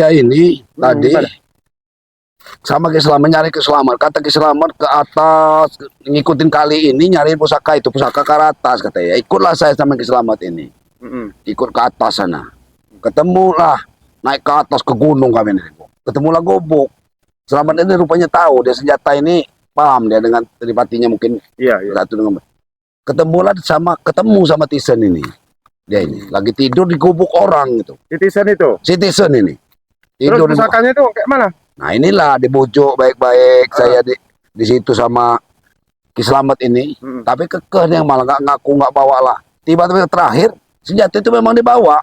Ya ini tadi sama Kislamet nyari Kislamet, kata Kislamet ke atas ngikutin kali ini nyari pusaka itu, pusaka ke atas katanya. Ikutlah saya sama Kislamet ini. Ikut ke atas sana. Ketemulah naik ke atas ke gunung kami nih. Ketemulah Gobok. Selamat ini rupanya tahu dia senjata ini, paham dia dengan tripatinya mungkin. Iya. Satu dengan ketemu sama Tisen ini. Dia ini lagi tidur di gubuk orang gitu. Si Tisen itu? Si Tisen ini. Tidur. Terus pusakanya itu kayak mana? Nah inilah dibujuk baik-baik saya di situ sama Kislamet ini. Tapi kekeh yang malah nggak ngaku, nggak bawa lah. Tiba-tiba terakhir senjata itu memang dibawa.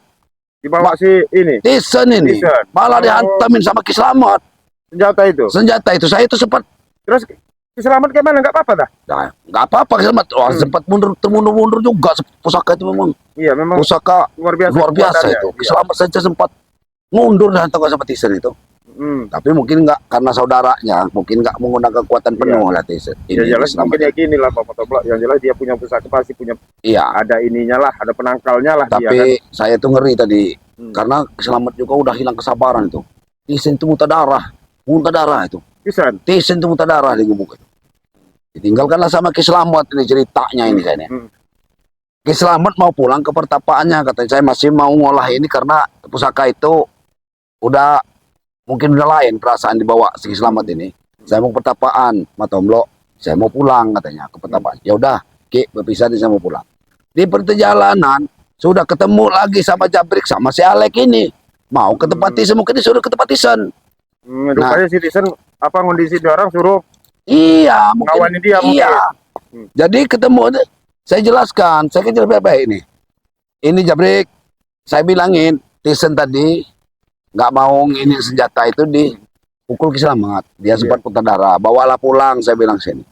Dibawa si ini? Tisen ini. Malah dihantamin sama Kislamet. Senjata itu saya itu sempat. Terus Kislamet kayak mana? Nggak apa-apa dah? Nah, nggak apa-apa Kislamet. Sempat mundur juga pusaka itu memang. Iya memang. Pusaka luar biasa itu. Kislamet saja sempat mundur dan hantam sama Tisen itu. Tapi mungkin nggak karena saudaranya, mungkin nggak menggunakan kekuatan penuh lah Tisen. Ya jelas mungkin ya gini lah Pak Motoblok. Yang jelas dia punya pusaka pasti punya. Iya. Ada ininya lah, ada penangkalnya lah. Tapi dia, kan? Saya tuh ngeri tadi karena Kislamet juga udah hilang kesabaran itu. Tisen itu muntah darah itu. Tisen itu muntah darah di gubuk itu. Ditinggalkanlah sama Kislamet ini ceritanya ini kayaknya. Kislamet mau pulang ke pertapaannya, katanya saya masih mau ngolah ini karena pusaka itu udah mungkin udah lain perasaan dibawa si Kislamet ini. Saya mau pertapaan, Matomblok, saya mau pulang katanya ke pertapaan. Ya udah, Ki, berpisah saya mau pulang. Di perjalanan sudah ketemu lagi sama Jabrik sama si Alek ini. Mau ke tempat Tisen, mungkin disuruh ke tempat Tisen. Rupanya si Tisen apa kondisi orang suruh? Iya, mungkin. Dia iya. Jadi ketemu, saya jelaskan, saya kira baik-baik ini. Ini Jabrik, saya bilangin Tisen tadi nggak mau ini senjata itu dipukul Kislamet. Dia sempat putar darah. Bawalah pulang, saya bilang sini.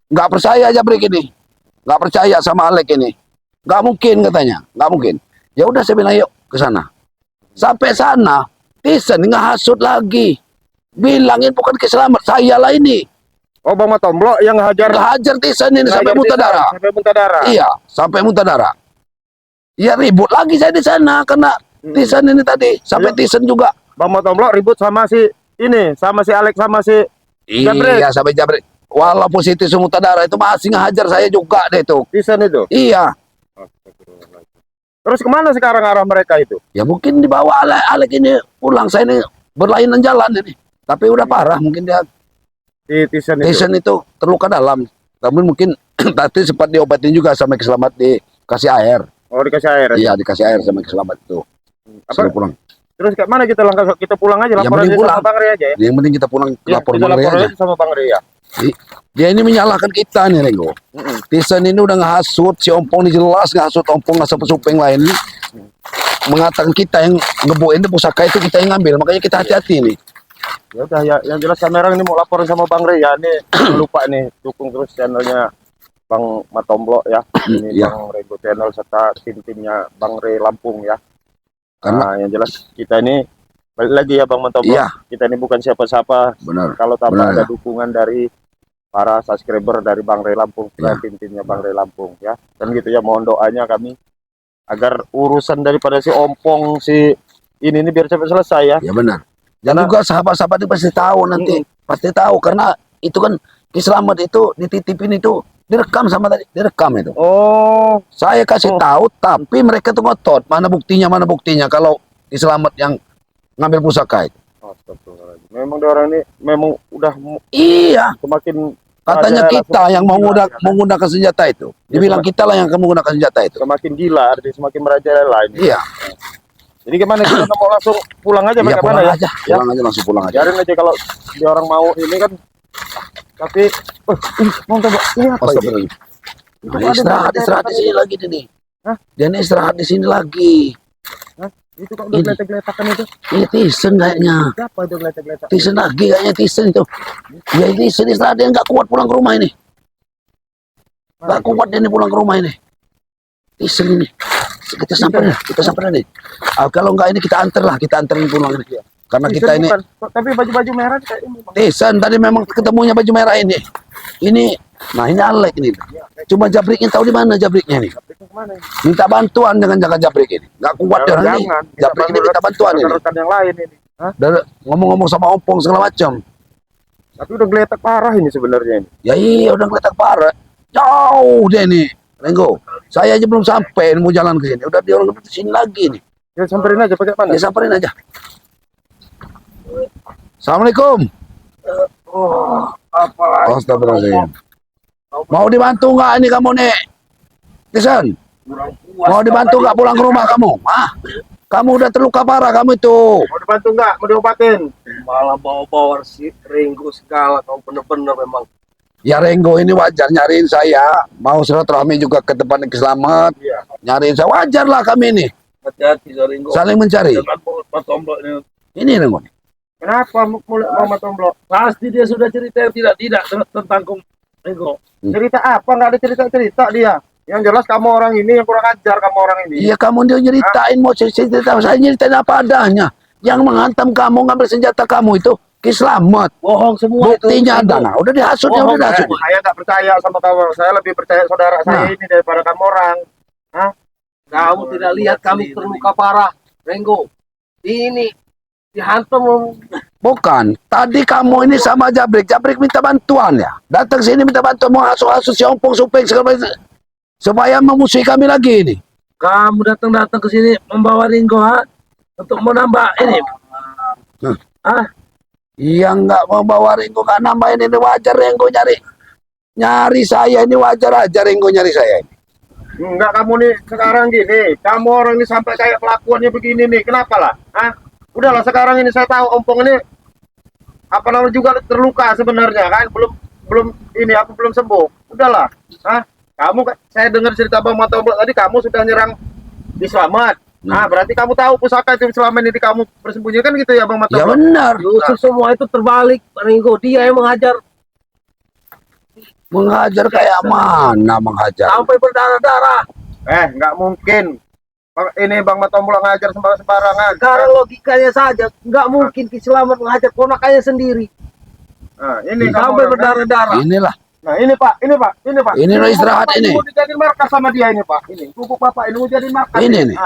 Nggak percaya Jabrik ini, nggak percaya sama Alek ini. Nggak mungkin katanya, nggak mungkin. Ya udah saya bilang yuk ke sana. Sampai sana, Tisen ngehasut lagi. Bilangin bukan Kislamet, saya lah ini. Oh, Bang Matomblok yang ngehajar Tisen ini sampai muntah darah. Iya, sampai muntah darah. Ya ribut lagi saya di sana karena Tisen ini tadi sampai Tisen juga. Bang Matomblok ribut sama si ini, sama si Alek sama si Jabrik. Iya, sampai Jabrik. Walaupun si Tisen muntah darah itu masih ngehajar saya juga deh itu. Tisen itu. Iya. Terus kemana sekarang arah mereka itu? Ya mungkin dibawa Alek ini pulang. Saya ini berlainan jalan ini. Tapi udah parah mungkin dia. Tisen itu terluka dalam. Tapi mungkin tadi sempat diobatin juga sama Kislamet, dikasih air. Oh, dikasih air? Iya, dikasih air sama Kislamet itu. Apa? Pulang. Terus kayak mana kita langkah? Kita pulang aja, laporan sama Bang Rey aja ya? Yang penting kita pulang, lapor Bang Rey aja. Sama Bang Rey ya? Dia ini menyalahkan kita nih, Lenggo. Tisen ini udah ngehasut, si Ompong ini jelas ngehasut Ompong, ngasih pesupeng lain ini. Mengatakan kita yang ngeboin itu pusaka itu kita yang ngambil, makanya kita hati-hati nih. Ya udah ya, yang jelas kamera ini mau laporin sama Bang Rey ya. Ini lupa nih, dukung terus channelnya Bang Matomblok ya. Ini Bang Rey Channel serta tim-timnya Bang Rey Lampung ya. Karena yang jelas kita ini balik lagi ya Bang Matomblok. Kita ini bukan siapa-siapa. Kalau tanpa ada dukungan dari para subscriber dari Bang Rey Lampung dan tim-timnya Bang Rey Lampung ya. Dan gitu ya, mohon doanya kami agar urusan daripada si Ompong si ini biar cepat selesai ya. Ya benar. Dan juga sahabat-sahabat itu pasti tahu nanti, pasti tahu karena itu kan Kislamet itu dititipin itu direkam sama tadi, direkam itu. Oh, saya kasih tahu tapi mereka tuh ngotot, mana buktinya kalau Kislamet yang ngambil pusaka itu. Astagfirullahaladzim. Memang orang ini memang udah semakin katanya kita yang menggunakan senjata itu. Dibilang kita lah yang akan menggunakan senjata itu. Semakin gila, artinya semakin merajalela ini. Iya. Jadi gimana kita mau langsung pulang aja? Iya, pulang aja. Pulang aja, langsung pulang aja. Biarin aja kalau dia orang mau ini kan. Tapi mau coba ini apa ini? Istirahat di sini lagi nih. Hah? Dia ini istirahat di sini lagi. Hah? Itu kok udah geletak-geletakan itu? Ini Tisen kayaknya. Siapa itu geletak-geletak? Tisen lagi kayaknya, Tisen itu. Ya ini Tisen istirahat, dia nggak kuat pulang ke rumah ini. Nggak kuat dia ini pulang ke rumah ini. Tisen ini. Kita sampai nih. Kalau enggak ini kita anterin pulang ini. Karena Tisen kita ini tapi baju minyak kayak ini. Tisen tadi memang ketemunya baju merah ini. Ini Alek ini. Cuma Jabriknya tahu di mana Jabriknya nih. Minta bantuan dengan jaga Jabrik ini. Enggak kuat dia ini. Jabrik ini minta bantuan ini. Rekan yang lain ini. Dan ngomong-ngomong sama ompong segala macam. Tapi udah geletak parah ini sebenarnya ini. Ya iya udah ngeletak parah. Jauh dia nih. Renggo. Saya aja belum sampai mau jalan ke sini. Udah dia orang ke sini lagi nih. Ya samperin aja pakai mana? Ya samperin aja. Assalamualaikum. Astagfirullahaladzim. Mau dibantu nggak ini kamu nih? Tisan. Mau dibantu nggak pulang ke rumah kamu? Ah? Kamu udah terluka parah kamu itu. Mau dibantu nggak? Mau diobatin? Malah bawa-bawa si Ringo segala, kau bener-bener memang. Ya Renggo ini wajar nyariin saya. Mau silaturahmi juga ke depan Selamat. Iya. Nyariin saya wajar lah kami ini. Hati-hati si Ringo. Saling mencari. Jangan Pak Tombok ini. Ini Renggo. Kenapa mulai Mama Tomblok? Pasti dia sudah cerita yang tidak-tidak tentang Ringo. Cerita apa? Nggak ada cerita-cerita dia. Yang jelas kamu orang ini yang kurang ajar, kamu orang ini. Iya kamu dia nyeritain mau cerita saya nyeritain apa adanya. Yang menghantam kamu ngambil senjata kamu itu Ki Slamet. Bohong semua Buktinya itu. ada. Nah, udah dihasut ya udah dihasut. Saya nggak percaya sama kamu. Saya lebih percaya saudara saya ini daripada kamu orang. Kamu tidak lihat kami terluka parah, Ringo. Ini dihantam. Bukan. Tadi kamu ini sama Jabrik. Jabrik minta bantuan ya. Datang sini minta bantuan mau hasut-hasut si ompong supeng segala macam. Supaya memusuhi kami lagi ini. Kamu datang ke sini membawa Ringo, untuk menambah ini. Iya nggak mau bawa Ringo nggak nambahin ini wajar Ringo nyari saya ini wajar aja Ringo nyari saya. Enggak, kamu nih sekarang gini. Kamu orang ini sampai kayak kelakuannya begini nih. Kenapa lah? Udahlah sekarang ini saya tahu ompong ini apa namanya juga terluka sebenarnya kan. Belum ini aku belum sembuh. Udahlah. Kamu saya dengar cerita Bang Matomblo tadi kamu sudah nyerang di Slamet. Berarti kamu tahu pusaka itu selama ini kamu bersembunyikan gitu ya Bang Matomblo? Ya benar. Justru semua itu terbalik, Ringo. Dia yang mengajar. Mengajar kayak mana mengajar? Sampai berdarah-darah. Nggak mungkin. Ini Bang Matomblo ngajar sembarangan. Sekarang logikanya saja, nggak mungkin Ki Slamet mengajar ponakannya sendiri. Ini Sampai berdarah-darah. Inilah. Nah ini Pak. Ini lo istirahat Bapak ini. Mau dijadiin markas sama dia ini Pak. Ini bubuk Bapak ini mau jadiin markas. Ini nih.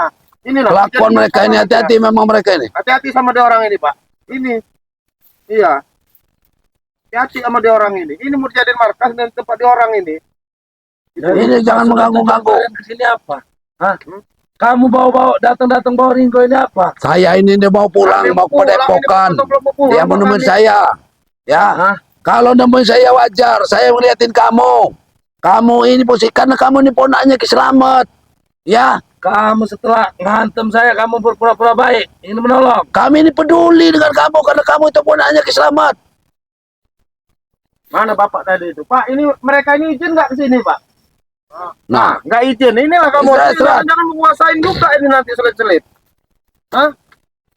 Inilah. Kelakuan mereka ini hati-hati memang mereka ini. Hati-hati sama dia orang ini Pak. Ini. Iya. Hati-hati sama dia orang ini. Ini mau dijadiin markas dan tempat dia orang ini. Ini jangan mengganggu-ganggu. Kesini apa? Kamu bawa datang bawa Ringo ini apa? Saya ini dia mau pulang, mau ke Padepokan. Dia mau nemuin saya. Ya. Kalau nemuin saya wajar. Saya ngeliatin kamu. Kamu ini posisi karena kamu ini ponaknya Ki Slamet. Ya. Kamu setelah ngantem saya, kamu berpura-pura baik. Ini menolong. Kami ini peduli dengan kamu karena kamu itu ponaknya Ki Slamet. Mana Bapak tadi itu? Pak, ini mereka ini izin nggak ke sini Pak? Nah, nggak izin. Inilah kamu. Istirahat. Jangan menguasain juga ini nanti selit-selit.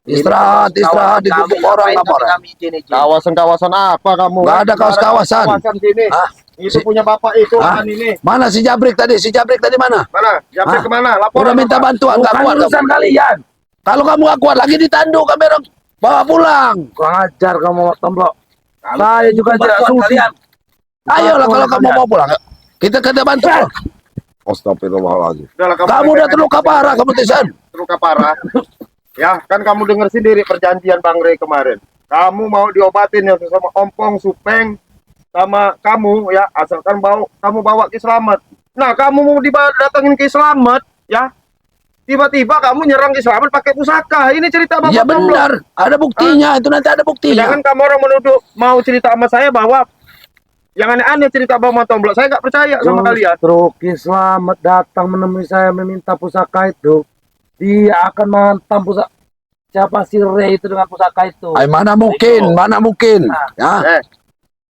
istirahat di gubuk orang apa orang? Kawasan-kawasan apa kamu? Nggak ada kawasan. Kawasan sini. Itu punya Bapak itu kan ini. Mana si Jabrik tadi? Si Jabrik tadi mana? Mana? Jabrik kemana? Lapor. Udah minta bantuan, nggak kuat. Urusan kalian. Kalau kamu nggak kuat lagi ditanduk kami orang bawa pulang. Kurang ajar kamu, Tomblo. Saya juga tidak susi. Ayolah kalau kamu mau pulang, kita bantu. Astagfirullahaladzim. Kamu udah terluka parah, kamu Tisan. Terluka parah. Ya, kan kamu dengar sendiri perjanjian Bang Rey kemarin. Kamu mau diobatin ya sama ompong, supeng, sama kamu ya, asalkan kamu bawa Ki Slamet. Nah, kamu mau datangin Ki Slamet ya, tiba-tiba kamu nyerang Ki Slamet pakai pusaka. Ini cerita Bapak. Ya benar, ada buktinya. Itu nanti ada buktinya. Jangan kamu orang menuduh mau cerita sama saya bahwa yang aneh-aneh cerita Bang Matomblo. Saya nggak percaya sama kalian. Justru Ki Slamet datang menemui saya meminta pusaka itu. Dia akan menghantam pusaka. Siapa si Rey itu dengan pusaka itu? Ay, mana mungkin. Ya.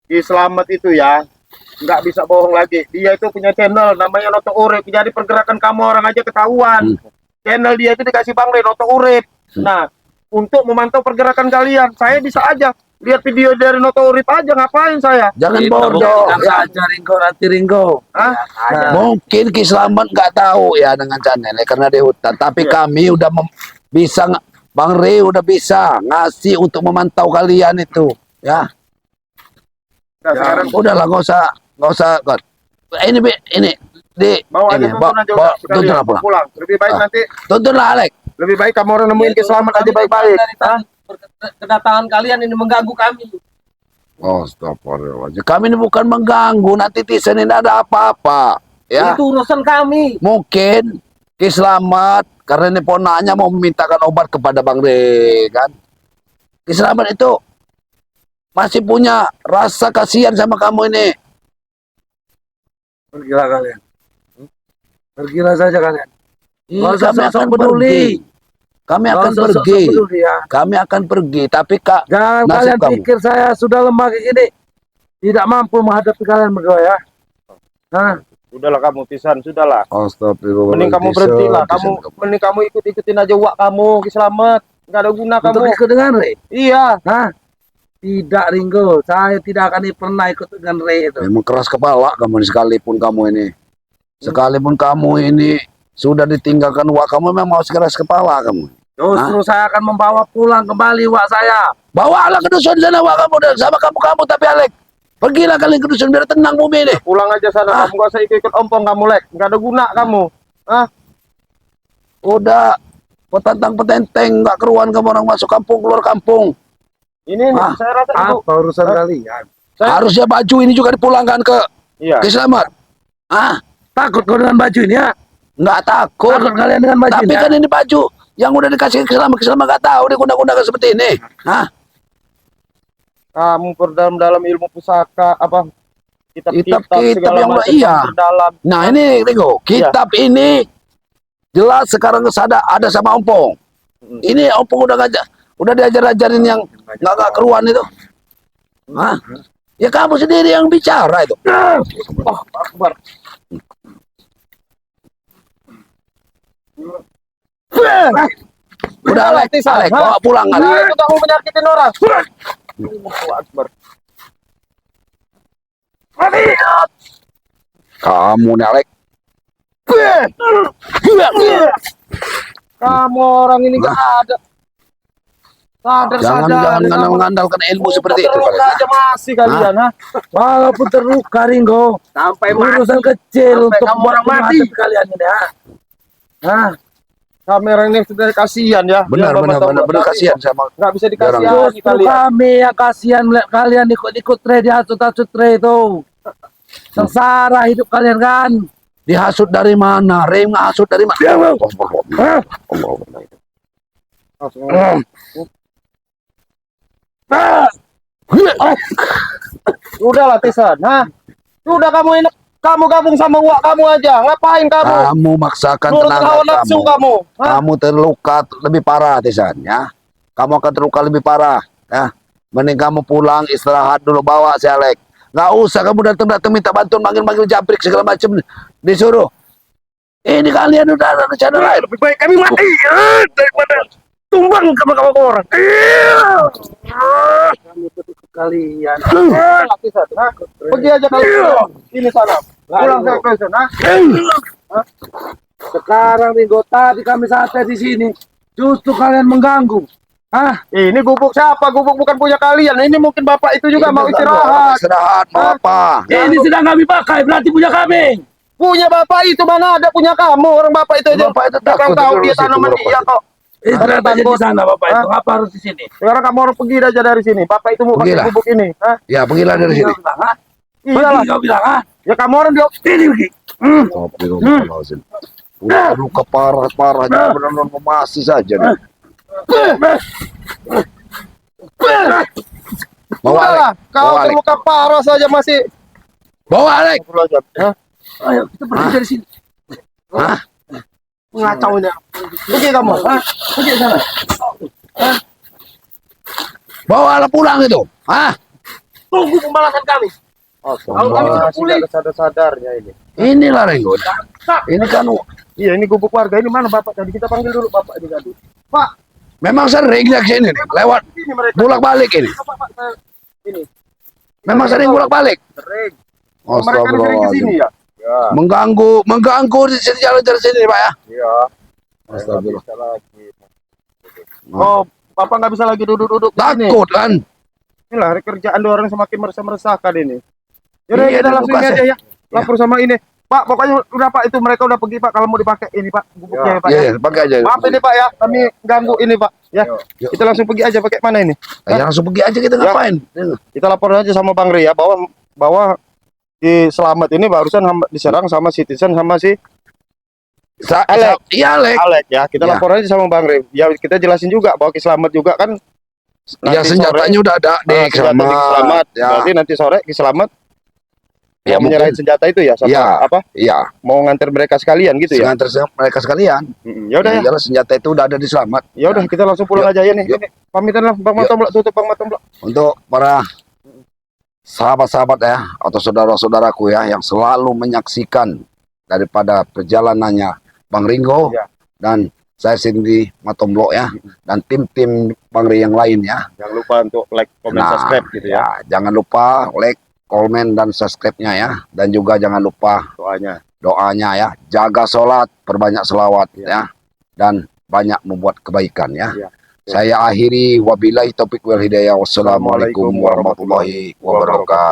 Ki Slamet itu ya nggak bisa bohong lagi. Dia itu punya channel namanya Noto Urip. Jadi pergerakan kamu orang aja ketahuan. Channel dia itu dikasih Bang Rey Noto Urip. Nah, untuk memantau pergerakan kalian, saya bisa aja lihat video dari Noto Urip aja, ngapain saya? Jangan bodoh. Saja Ringo, nanti Ringo. Mungkin Ki Slamet nggak tahu ya dengan channelnya karena di hutan. Tapi kami udah bisa, Bang Rey udah bisa ngasih untuk memantau kalian itu. Ya. Nah, sekarang Udahlah, nggak usah. Ini bawa aja tuntun pulang. Lebih baik nanti, Tuntunlah Alek. lebih baik kamu orang nemuin Ki Slamet aja baik-baik. kedatangan kalian ini mengganggu kami. Oh, astagfirullahaladzim. Kami ini bukan mengganggu, nanti Tisen ini ada apa-apa. Ya, Itu urusan kami. mungkin Ki Slamet karena ini ponaknya mau memintakan obat kepada Bang Rey kan. Ki Slamet itu masih punya rasa kasihan sama kamu ini. Pergilah kalian. Pergilah saja kalian. Iya, Nggak usah kami akan sok-sok peduli. pergi. Kami Nggak akan usah sok-sok pergi. peduli ya. Kami akan pergi, tapi Kak, Jangan nasib kalian kamu. pikir saya sudah lemah kayak gini. Tidak mampu menghadapi kalian berdua ya. Nah, Sudahlah kamu Tisan, sudahlah. Astagfirullahaladzim. Mending kamu berhentilah. Mending kamu ikut-ikutin aja wak kamu, Ki Slamet. Nggak ada guna untuk kamu. ikut dengan Rey. Iya. Nah, tidak Ringo. Saya tidak akan pernah ikut dengan Rey itu. Memang keras kepala kamu ini, sekalipun kamu ini. Sekalipun kamu ini sudah ditinggalkan wak kamu, memang mau keras kepala kamu. Justru saya akan membawa pulang kembali wak saya. Bawalah ke dusun sana wak kamu dan sama kamu tapi Alek. Pergilah kalian ke dusun biar tenang bumi ini. Pulang aja sana. Kamu gak usah ikut ompong kamu, Lek. Nggak ada guna kamu. Udah petantang-petenteng nggak keruan kamu orang masuk kampung keluar kampung. Ini saya rasa itu. Apa urusan kalian? Harusnya baju ini juga dipulangkan ke Iya. Ki Slamet. Takut kau dengan baju ini ya? Nggak takut. Takut kalian dengan baju Tapi ini ya? kan ini baju yang udah dikasih ke Ki Slamet nggak tahu dia guna-gunakan seperti ini. Kamu berdalam-dalam ilmu pusaka apa? Kitab-kitab Kitab segala yang macam iya. berdalam. Nah ini Ringo, kitab ini jelas sekarang ada sama Ompong. Ini Ompong udah diajar-ajarin yang nggak keruan itu. Ya kamu sendiri yang bicara itu. Oh, Akbar. Udah Alek, bawa pulang Nah, Alek. itu kamu menyakitin orang. Allahu Akbar. Kamu nih Alek. Kamu orang ini nggak ada. Jangan mengandalkan ilmu seperti itu. Terluka aja masih kalian, Walaupun terluka Ringo, Sampai urusan kecil Sampai untuk kamu orang mati. menghadapi kalian ini ya. Nah, Kamera ini sudah kasihan ya. Benar kasihan sama. Nggak bisa Jarang. dikasihani justru kalian. kami yang kasihan melihat kalian ikut-ikut Rey dihasut-hasut Rey itu. Sengsara hidup kalian kan. Dihasut dari mana? Rey ngahasut dari mana? Udahlah Tisan, Sudah kamu ini kamu gabung sama uak kamu aja. Ngapain kamu? Kamu maksakan Nurut tenaga hawa nafsu kamu. Kamu terluka lebih parah Tisan ya. Kamu akan terluka lebih parah ya. Mending kamu pulang istirahat dulu, bawa si Alek. Nggak usah kamu datang minta bantuan manggil jabrik segala macam disuruh. Ini kalian udah ada rencana lain. Lebih baik kami mati daripada tumbang sama kamu orang. Kami ikut kalian. Pergi aja kalian. Ini sana. Pulang ke sana. Sekarang Ringo, tadi kami santai di sini. Justru kalian mengganggu. Ini gubuk siapa? Gubuk bukan punya kalian. Ini mungkin bapak itu juga mau istirahat. Istirahat mau apa? Ini sedang kami pakai, berarti punya kami. Punya bapak itu mana ada punya kamu? Orang bapak itu aja. Bapak itu Bukan takut tahu terus dia itu, tanaman Bapak. dia kok. Istirahat aja di sana Bapak itu. Apa harus di sini? Sekarang kamu harus pergi aja dari sini. Bapak itu mau pakai Pergilah. gubuk ini. Ya pergilah dari sini. Iyalah. Pergi kau bilang, Ya kamu orang dia Ini pergi. Astagfirullahaladzim. Udah luka parah benar-benar masih saja nih. Bawa Alek. Udahlah, kau Bawa Alek. terluka parah saja masih. Bawa Alek. Ayo kita pergi dari sini. Ngacau ini. Pergi kamu. Pergi ke sana. Bawalah pulang itu. Tunggu pembalasan kami. Kalau kami sudah pulih. Sadar-sadarnya ini. Inilah Renggo. Ini kan Iya, ini gubuk warga. Ini mana bapak tadi? Kita panggil dulu bapak juga. Pak, memang sering dia kesini nih. Lewat ini mereka. bolak-balik ini. Pak, ini. Memang sering bolak-balik. Sering. Mereka sering ke sini ya? Ya. Mengganggu di sini jalan-jalan sini Pak ya. Iya. Astagfirullah. Oh, bapak nggak bisa lagi duduk-duduk di sini. Takut kan? Inilah kerjaan dua orang semakin meresah-meresahkan ini. Yaudah, Iya, kita langsung tugasnya. aja ya. Lapor sama ini. Pak, pokoknya udah Pak, itu mereka udah pergi Pak. Kalau mau dipakai ini Pak, gubuknya ya Pak. Iya, Ya. iya, pakai aja. Maaf ini Pak ya, kami ganggu ini Pak. Ya, Yuk. kita langsung pergi aja. Pakai mana ini? Ya, langsung pergi aja kita Ya. ngapain? Kita lapor aja sama Bang Rey ya, bahwa di Selamat ini barusan diserang sama Citizen sama si Alek. Iya, Alek. Alek ya. Kita Ya. lapor aja sama Bang Rey. Ya kita jelasin juga bahwa Ki Selamat juga kan. Ya, nanti senjatanya udah ada di senjata di Ki Selamat. Ya, Berarti nanti sore Ki Selamat ya mau menyerahin senjata itu ya sama Ya. apa? iya. Mau nganter mereka sekalian gitu ya. Sengantar mereka sekalian. Ya udah ya. Yang jelas senjata itu udah ada di Selamat. Ya udah kita langsung pulang Yuk. aja ya nih. Yuk. Ini, pamitan lah Bang Yuk. Matomblok, tutup Bang Matomblok. Untuk para sahabat-sahabat ya atau saudara-saudaraku ya yang selalu menyaksikan daripada perjalanannya Bang Ringo Ya. dan saya sendiri Matomblok ya dan tim-tim Bang Ri yang lain ya. Jangan lupa untuk like, comment, Nah, subscribe gitu ya. Jangan lupa like, komen dan subscribe-nya ya. Dan juga jangan lupa doanya ya. Jaga sholat, perbanyak selawat ya. Dan banyak membuat kebaikan ya. Ya. Saya akhiri wabillahi taufiq wal hidayah. Wassalamualaikum warahmatullahi wabarakatuh.